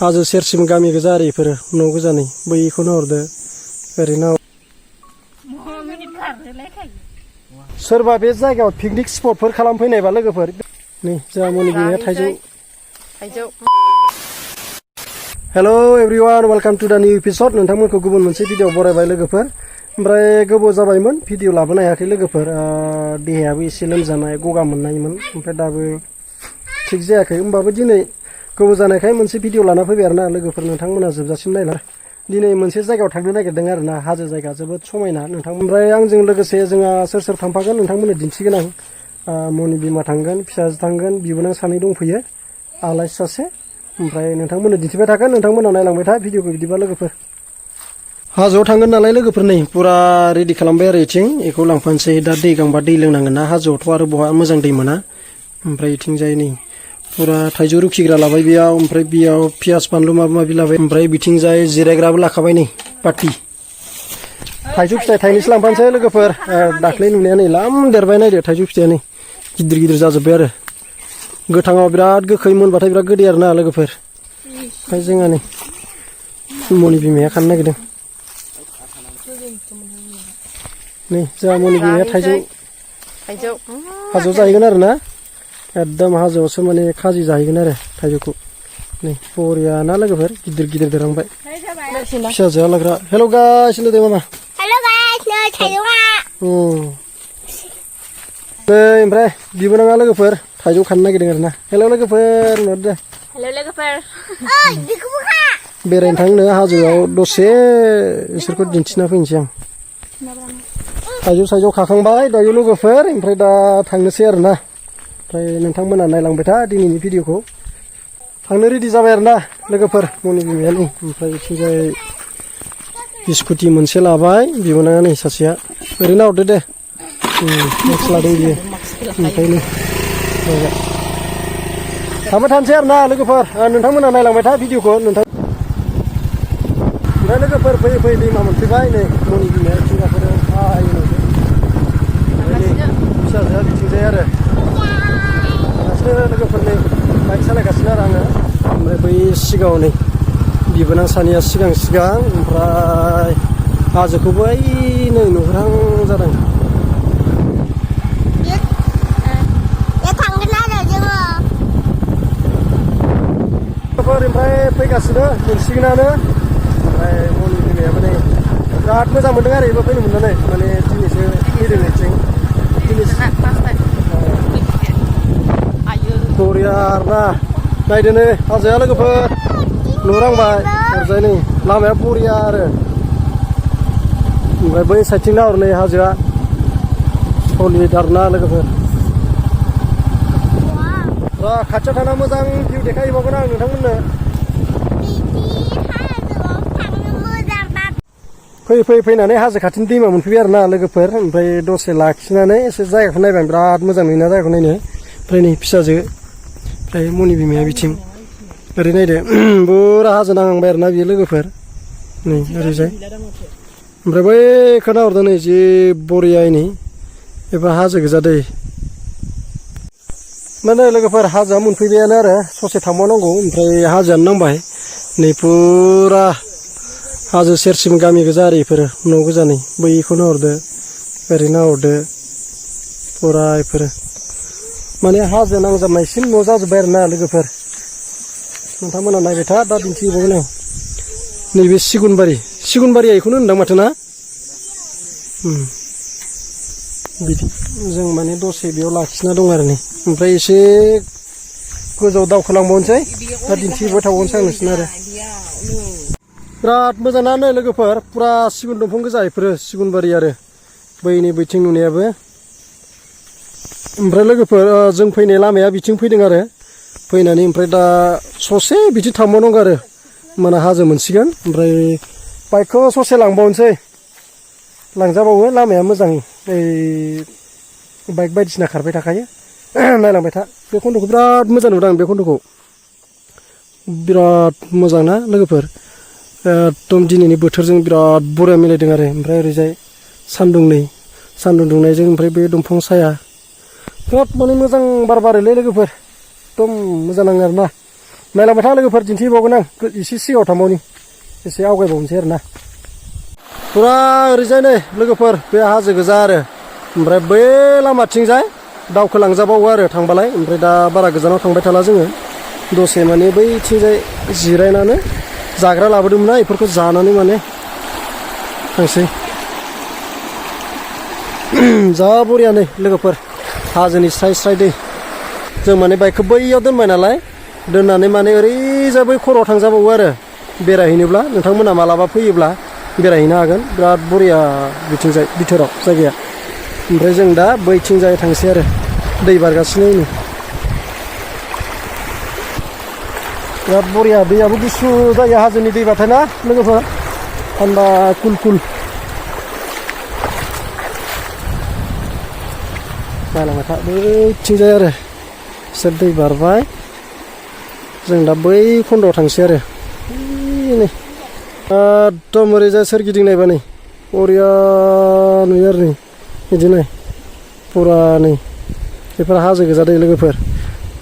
हाजो सेरसिम गामि गोजा आरो इफोरो न' गोजानै बैखौनो हरदो ओरैनो सोरबा बे जायगायाव पिकनिक स्पटफोर खालामफैनायबा लोगोफोर नै जोंहा मनि बिमाया थाइजौ हेलो एवरीवन वेलकाम टू द न्यू एपिसोड नोंथांमोनखौ गुबुन मोनसे भिडिअ बरायबाय लोगोफोर ओमफ्राय गोबाव जाबायमोन भिडिअ लाबोनो हायाखै लोगोफोर देहायाबो एसे लोमजानाय गगा मोननायमोन ओमफ्राय दाबो थिग जायाखै होमबाबो दिनै गोबाव जानायखाय मोनसे भिडिअ लाना फैबाय आरोना लोगोफोर नोंथांमोना जोबजासिम नायला दिनै मोनसे जायगायाव थांनो नागिरदों आरोना हाजो जायगा जोबोद समायना नोंथां ओमफ्राय आंजों लोगोसे जोंहा सोर सोर थांफागोन नोंथांमोननो दिन्थिगोन आं मनि बिमा थांगोन फिसाजो थांगोन बिबोनां सानै दंफैयो आलासि सासे ओमफ्राय नोंथांमोननो दिन्थिबाय थागोन नोंथांमोना नायलांबाय था भिडिअखौ बिदिबा लोगोफोर हाजोआव थांगोन नालाय लोगोफोर नै पुरा रेडि खालामबाय आरो इथिं बेखौ लांफानोसै दा दै गांबा दै लोंनांगोन ना हाजोआवथ' आरो बहा मोजां दै मोना ओमफ्राय इथिंजाय नै पुरा थाइजौ रुखिग्रा लाबाय बेयाव ओमफ्राय बेयाव पियास बानलु माबा माबि लाबाय ओमफ्राय बिथिंजाय जिरायग्राबो लाखाबाय नै पार्टि थाइजौ फिथाइ थाइनैसो लांफानोसै लोगोफोर दाख्लै नुनाया नै लाम देरबाय नायदो थाइजौ फिथाइया नै गिदिर गिदिर जाजोब्बाय आरो गोथाङाव बिराद गोखै मोनबाथाय बिराद गोदै आरोना लोगोफोर ओमफ्राय जोंहा नै मनि बिमाया खानो नागिरदों नै जोंहा मनि बिमाया थाइजौ हाजोआव जाहैगोन आरो ना एकदम हाजोआवसो माने खाजि जाहैगोन आरो थाइजौखौ नै बरिया ना लोगोफोर गिदिर गिदिर देरहांबाय फिसाजोआ लाग्रा हेल' गाइस होनदो दे मामा हेल' गाइस नै थाइजौआ ओमफ्राय बिबोनाङा लोगोफोर थाइजौ खानो नागिरदों आरो ना हेल' लोगोफोर होनहरदो हेल' लोगोफोर ओइ बेखौबो खा बेरायनो थांनो हाजोआव दसे बिसोरखौ दिन्थिना फैनोसै आं थाइजौ खाखांबाय दायो लोगोफोर ओमफ्राय दा थांनोसै आरो ना ओमफ्राय नोंथांमोना नायलांबाय था दिनैनि भिडिअखौ थांनो रेडि जाबाय आरो ना लोगोफोर मनि बिमाया नै ओमफ्राय बिथिंजाय स्कुटि मोनसे लाबाय बिबोनाङा नै सासेया ओरैनो हरदो दे मास्क लादों बियो ओमफ्राय नै थांबाय थानोसै आरो ना लोगोफोर नोंथांमोना नायलांबाय था भिडिअखौ नोंथां ओमफ्राय लोगोफोर फैयै फैयै दैमा मोनफैबाय नै मनि बिमाया थिंगाफोर फिसाजोआ बिथिंजाय आरो लोगोफोर नै बाइक सालायगासिनो आरो आङो ओमफ्राय बै सिगाङाव नै बिबोनां सानैया सिगां ओमफ्राय हाजोखौबो ओइ नै नुहुरहां जादों ओमफ्राय फैगासिनो मोनसिगोनानो ओमफ्राय मनि बिमायाबो नै बिराद मोजां मोनदों आरो बेबो फैनो मोननानै माने दिनैसो फैदों नैथिं बरिया आरोना नायदो नै हाजोआ लोगोफोर नुरांबाय ओरैजाय नै लामाया बरिया आरो ओमफ्राय बै साइडथिं नाहर नै हाजोआ सलिड आरोना लोगोफोर खाथियाव थाना मोजां भिउ देखायहैबावगोन आं नोंथांमोननो फैनानै हाजो खाथिनि दैमा मोनफैबाय आरो ना लोगोफोर ओमफ्राय दसे लाखिनानै एसे जायगाखौ नायबाय बिराद मोजां नुयोना जायगाखौ नायनो ओमफ्राय नै फिसाजो ओमफ्राय मनि बिमाया बिथिं ओरै नायदो बुरा हाजो नांहांबाय आरो ना बियो लोगोफोर नै ओरैजाय ओमफ्राय बै खोनाहरदों नै जि बरियायै नै एबा हाजो गोजा दै माने लोगोफोर हाजोआ मोनफैबायानो आरो ससे थांबावनांगौ ओमफ्राय हाजोआनो नांबाय नै पुरा हाजो सेरसिम गामि गोजा आरो इफोरो न' गोजानै बैखौनो हरदो ओरैनो हरदो पुरा इफोरो माने हाजो नांजाबनायसिम न' जाजोब्बाय आरो ना लोगोफोर नोंथांमोना नायबाय था दा दिन्थिबावगोन आं नैबे सिगुनबारिया बेखौनो होनदां माथो ना बिदि जों माने दसे बेयाव लाखिना दं आरो नै ओमफ्राय एसे गोजौआव दावखोलांबावनोसै दा दिन्थिबाय थाबावनोसै आं नोंसिनो आरो बिराद मोजां ना नै लोगोफोर पुरा सिगुन दंफां गोजा बेफोरो सिगुनबारि आरो बैनि बैथिं नुनायाबो ओमफ्राय लोगोफोर जों फैनाय लामाया बिथिं फैदों आरो फैनानै ओमफ्राय दा ससे बिथिं थांबावनांगौ आरो मोना हाजो मोनसिगोन ओमफ्राय बाइकखौ ससे लांबावनोसै लांजाबावो लामाया मोजां ओइ बाइक बायदिसिना खारबाय थाखायो नायलांबाय था बे खन्द'खौ बिराद मोजां नुदों आं बे खन्द'खौ बिराद मोजां ना लोगोफोर एकदम दिनैनि बोथोरजों बिराद बरिया मिलायदों आरो ओमफ्राय ओरैजाय सान्दुं दुंनायजों ओमफ्राय बे दंफां साया बिराद माने मोजां बार बारोलै लोगोफोर एकदम मोजां नाङो आरोना नायलांबाय था लोगोफोर दिन्थिबावगोन आं एसे सिगाङाव थांबावनि एसे आवगायबावनोसै आरोना फुरा ओरैजाय नै लोगोफोर बे हाजो गोजा आरो ओमफ्राय बै लामाथिंजाय दावखोलांजाबावो आरो थांबालाय ओमफ्राय दा बारा गोजानाव थांबाय थाला जोङो दसे माने बैथिंजाय जिरायनानै जाग्रा लाबोदोंमोन ना बेफोरखौ जानानै माने थांसै जा बरिया नै लोगोफोर हाजोनि स्राय स्राय दै जों माने बाइकखौ बैयाव दोनबाय नालाय दोननानै माने ओरैजाय बै खर'आव थांजाबावो आरो बेरायहैनोब्ला नोंथांमोना मालाबा फैयोब्ला बेरायहैनो हागोन बिराद बरिया बिथिंजाय बिथोराव जायगाया ओमफ्राय जों दा बैथिंजाय थांसै आरो दै बारगासिनो नै बिराद बरिया दैयाबो गुसु जायो हाजोनि दैबाथाय ना लोगोफोर थान्दा कुल कुल नायलांबाय था बैथिंजाय आरो बिसोर दै बारबाय जों दा बै खन्द'आव थांसै आरो नै एकदम ओरैजाय सोरगिदिं नायबा नै बरिया नुयो आरो नै बिदिनो फुरा नै बेफोर हाजो गोजा दै लोगोफोर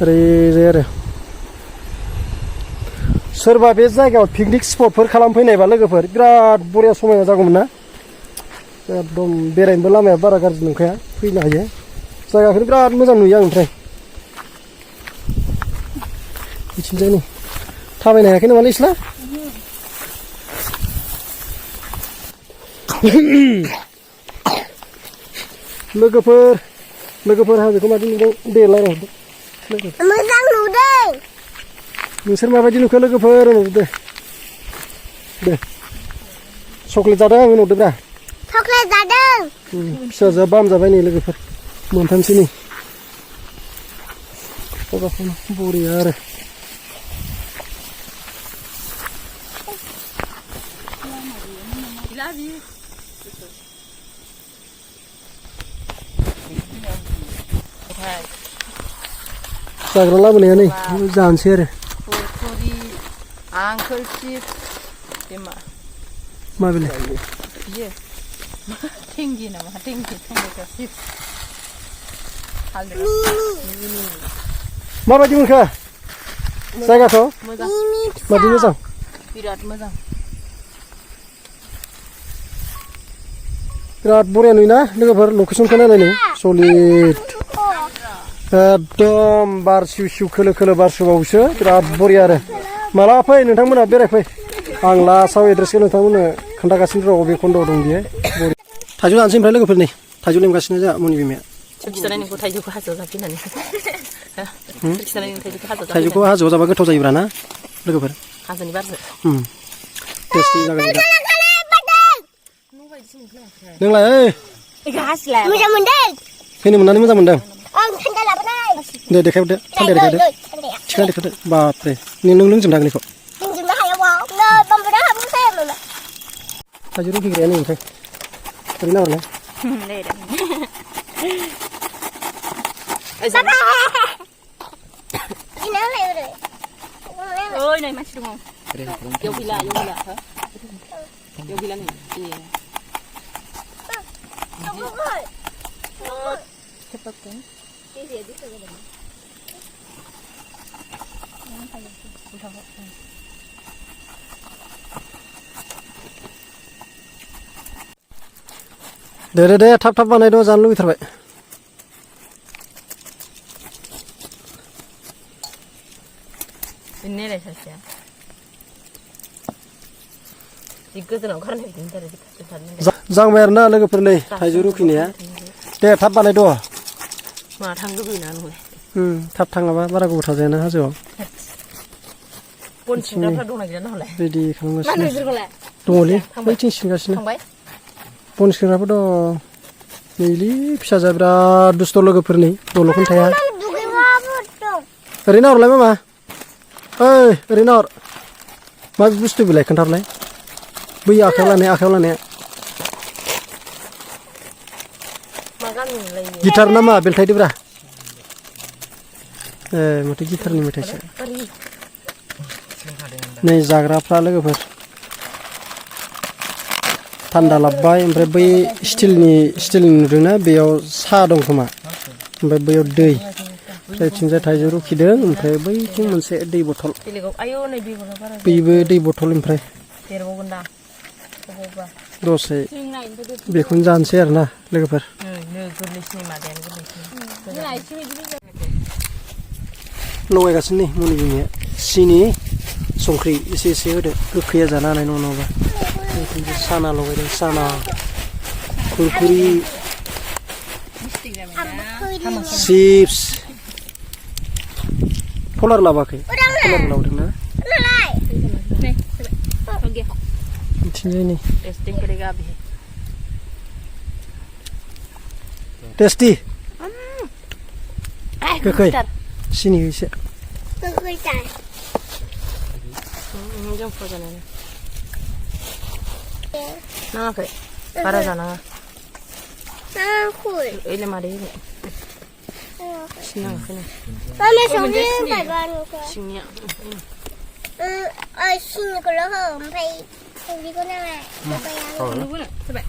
ओरैजाय आरो सोरबा बे जायगायाव पिकनिक स्पटफोर खालामफैनायबा लोगोफोर बिराद बरिया समायना जागौमोन ना एकदम बेरायनोबो लामाया बारा गाज्रि नंखाया फैनो हायो जायगाखौनो बिराद मोजां नुयो आं ओमफ्राय बिथिंजाय नै थाबायनो हायाखै नामालै इसला लोगोफोर हाजोखौ मादि नुदों दे रायलायहरदो मोजां नुदों नोंसोर माबायदि नुखो लोगोफोर होनहरदो दे चक्लेट जादों आं होनहरदोब्रा चक्लेट जादों फिसाजोआ बाम जाबाय नै लोगोफोर मोनथामसै नै बरिया आरो जाग्रा लाबोनाया नै जानोसै आरो आंखोल चिप्स मा बेलाय बियो टेंगि नामा टेंगि टमेट' चिप्स माबायदि मोनखो जायगाखौ मोजां मादि मोजां बिराद मोजां बिराद बरिया नुयोना लोगोफोर लकेसनखौ नायलाय नै सलिड एकदम बार सिउ सिउ खोलो खोलो बार सुबावसो बिराद बरिया आरो माला फै नोंथांमोना बेरायफै आं लास्टआव एड्रेसखौ नोंथांमोननो खोन्थागासिनो र' बबे खन्द'आव दं बियो थाइजौ जानोसै ओमफ्राय लोगोफोर नै थाइजौ लेंगासिनो जोंहा मनि बिमाया खिथानाय नोंखौ थाइजौखौ हाजोआव जाफिननानै खिथानाय नों थाइजौखौ हाजोआव थाइजौखौ हाजोआव जाबा गोथाव जायोब्रा ना लोगोफोर हाजोनि बारजों टेस्टि जागोन नोंलाय ओइ मोजां मोनदों फैनो मोननानै मोजां मोनदों आं थान्दा लाबोनाय दे देखायहरदो थान्दाया देखायदो थिखा देखायदो बापरे नों लोंजोबनो हागोन बेखौ लोंजोबनो हायाबा नै बामबादा हाबनोसै आङो थाइजौ रुखिग्राया नै ओमफ्राय ओरै नाहरलाय ओइ नै मानसि दङ बेयाव गैला नै दे थाब थाब बानायदो जानो लुबैथारबाय बिनोलाय सासेया जि गोजानाव गारनाय बिदिनो जादों जांबाय आरोना लोगोफोर नै थाइजौ रुखिनाया दे थाब बानायद' मा थांनो लुबैयोना नोंलाय थाब थाङाबा बारा गोबाव थाजायाना हाजोआव बन सिंग्राफ्रा दंना गैया नालाय रेडि खालामगासिनो दङलै बैथिं सिनगासिनो बन सिंग्राफोर दं नैलै फिसाजोआ बिराद दुस्थ' लोगोफोर नै दल'खौनो थाया ओरै नाहरलाय मामा ओइ ओरै नाहर मा बुस्थु बेलाय खोन्थालाय बै आखायाव लानाया गिटार ना मा बेलथायदोब्रा माथो गिटारनि मेथाइसो नै जाग्राफ्रा लोगोफोर थान्दा लाबबाय ओमफ्राय बै स्टिलनि नुदोंना बेयाव साहा दं खोमा ओमफ्राय बैयाव दै ओमफ्राय थाइजौ रुखिदों ओमफ्राय बैथिं मोनसे दै बथल बेलेगाव आयौ नै बेगरा बारा बैबो दै बथल ओमफ्राय देरबावगोन दा बबावबा दसे बेखौनो जानोसै आरोना लोगोफोर नो गोरलैसिनि मादायानो गोरलैसिन लगायगासिनो नै मुलि बिमाया सिनि संख्रि एसे एसे होदो गोखैया जानो हानाय नङा नङाबा साना लगायदों साना कुरकुरि चिप्स कलार लाबाखै कलार लाबोदों ना मिथिंजाय नै टेस्टिं करेगा अभी टेस्टी गोखै सिनि एसे जों फजानानै नाङाखै बारा जानाङा ओइलाय मादै होगोन सिनाङाखै सिंनिया सिनिखौल' हो ओमफ्राय संख्रिखौ नाङा जाबाय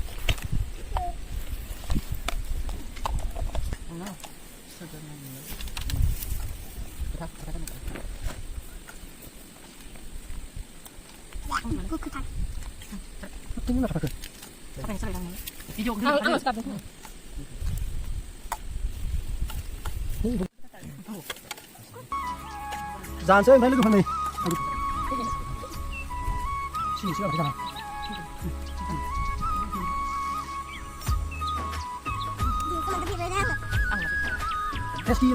जानोसै ओमफ्राय लोगोफोर नै सिनि एसे लाबोदो जाना टेस्टी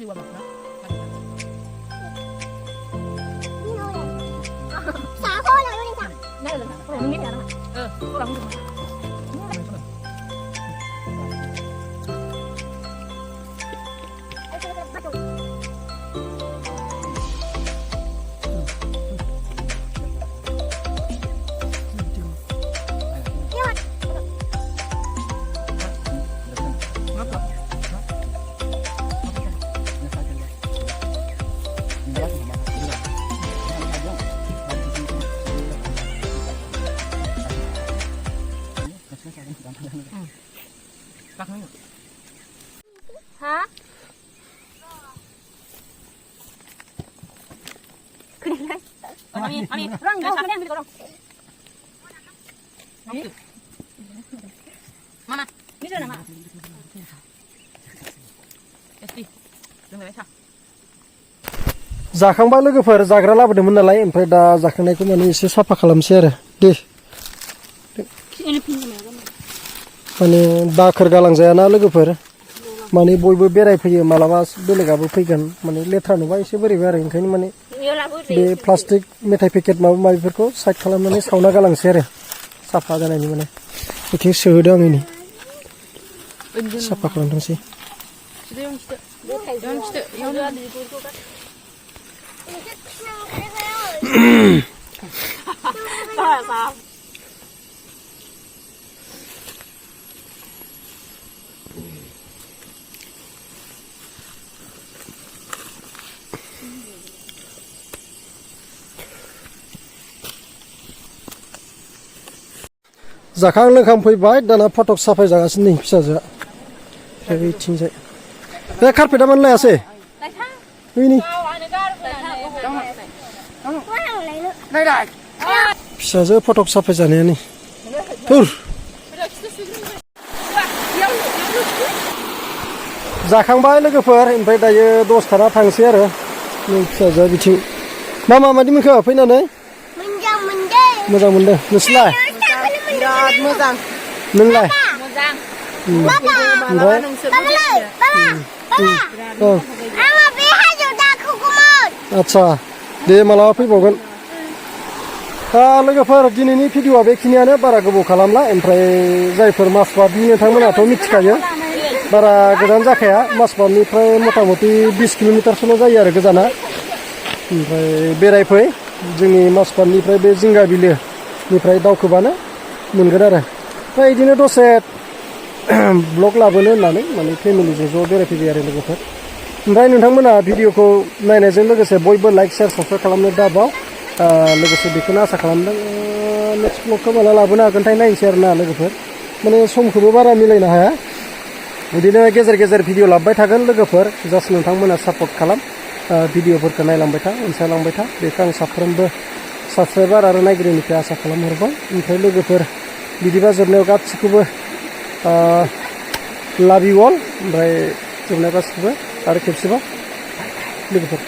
माथो hả 아니 răng đâu không đem đi đâu mana đi rồi nào tasty लोंबाय था जाखांबा लोगोफोर जाग्रा लाबोदोंमोन नालाय ओमफ्राय दा जाखांनायखौ माने एसे साफा खालामसै आरो दे माने दाखोर गालांजायाना लोगोफोर माने बयबो बेरायफैयो मालाबा बेलेगाबो फैगोन माने लेथ्रा नुबा एसे बोरैबा आरो ओंखायनो माने बे प्लास्टिक मेथाइ पेकेट माबा माबिफोरखौ साइड खालामनानै सावना गालांसै आरो साफा जानायनि माने बिथिं सोहोदों आङो नै साफा खालामथोंसै जाखां लोंखां फैबाय दाना फटक साफाय जागासिनो नै फिसाजोआ बैथिंजाय बे कारपेटा मानो लायासै बैनि फिसाजो फटक साफाय जानाया नै थुर जाखांबाय लोगोफोर ओमफ्राय दायो 10 थाना थांसै आरो नै फिसाजोआ बिथिं माबायदि मोनखो फैनानै मोजां मोनदों मोजां मोनदों नोंसोरलाय बिराद मोजां नोंलाय मोजां ओमफ्राय औ आङो बे हाजोआव दाखोगौमोन आदसा दे मालाबा फैबावगोन लोगोफोर दिनैनि भिडिअआ बेखिनियानो बारा गोबाव खालामला ओमफ्राय जायफोर माजबाटनि नोंथांमोनाथ' मिथिखायो बारा गोजान जाखाया माजबाटनिफ्राय मथा मथि 20 किल'मिटारसोल' जायो आरो गोजाना ओमफ्राय बेरायफै जोंनि माजबाटनिफ्राय बे जिंगा बिलोनिफ्राय दावखोबानो मोनगोन आरो ओमफ्राय बिदिनो दसे ब्लग लाबोनो होननानै माने फेमिलिजों ज' बेरायफैबाय आरो लोगोफोर ओमफ्राय नोंथांमोना भिडिअखौ नायनायजों लोगोसे बयबो लाइक शेयार साबस्क्राइब खालामनो दाबाव लोगोसे बेखौनो आसा खालामदों नेक्स्ट ब्लगखौ माला लाबोनो हागोनथाय नायनोसै आरो ना लोगोफोर माने समखौबो बारा मिलायनो हाया बिदिनो गेजेर गेजेर भिडिअ लाबोबाय थागोन लोगोफोर जास्ट नोंथांमोना सापर्ट खालाम भिडिअफोरखौ नायलांबाय था अनसायलांबाय था बेखौ आं साफ्रोमबो साबस्क्राइबार आरो नायगिरिनिफ्राय आसा खालामहरबाय ओमफ्राय लोगोफोर बिदिबा जोबनायाव गासिखौबो लाभ इउ अल ओमफ्राय जोबनायाव गासिखौबो आरो खेबसेबाव लोगोफोर